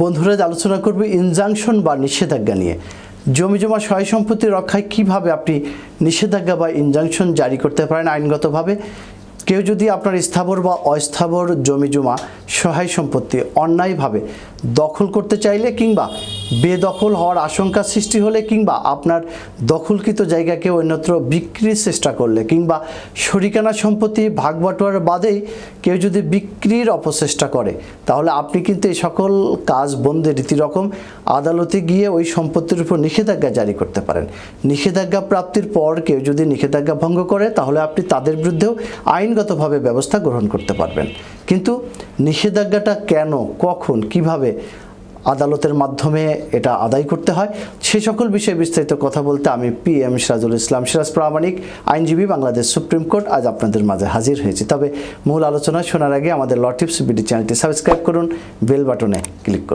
বন্ধুরা আলোচনা করব ইনজাংশন বা নিষেধাজ্ঞা নিয়ে। জমিজমা সহায় সম্পত্তি রক্ষায় কিভাবে আপনি নিষেধাজ্ঞা বা ইনজাংশন জারি করতে পারেন আইনগতভাবে। কেউ যদি আপনার স্থাবর বা অস্থাবর জমিজমা সহায় সম্পত্তি অন্যায়ভাবে দখল করতে চাইলে কিংবা বেদখল হওয়ার আশঙ্কা সৃষ্টি হলে কিংবা আপনার দখলকৃত জায়গাকে অন্যত্র বিক্রির চেষ্টা করলে কিংবা শরিকানা সম্পত্তি ভাগবাটোয়ার বাদেই কেউ যদি বিক্রির অপচেষ্টা করে, তাহলে আপনি কিন্তু এই সকল কাজ বন্ধে রীতিরকম আদালতে গিয়ে ওই সম্পত্তির উপর নিষেধাজ্ঞা জারি করতে পারেন। নিষেধাজ্ঞা প্রাপ্তির পর কেউ যদি নিষেধাজ্ঞা ভঙ্গ করে, তাহলে আপনি তাদের বিরুদ্ধেও আইনগতভাবে ব্যবস্থা গ্রহণ করতে পারবেন। কিন্তু নিষেধাজ্ঞাটা কেন, কখন, কিভাবে আদালতের মাধ্যমে এটা আদায় করতে হয়, সে সকল বিষয়ে বিস্তারিত কথা বলতে আমি PM সিরাজুল ইসলাম সিরাজ প্রামাণিক, আইনজীবী, বাংলাদেশ সুপ্রিম কোর্ট, আজ আপনাদের মাঝে হাজির হয়েছি। তবে মূল আলোচনা শোনার আগে আমাদের ল টিপস বিডি চ্যানেলটি সাবস্ক্রাইব করুন, বেল বাটনে ক্লিক করুন।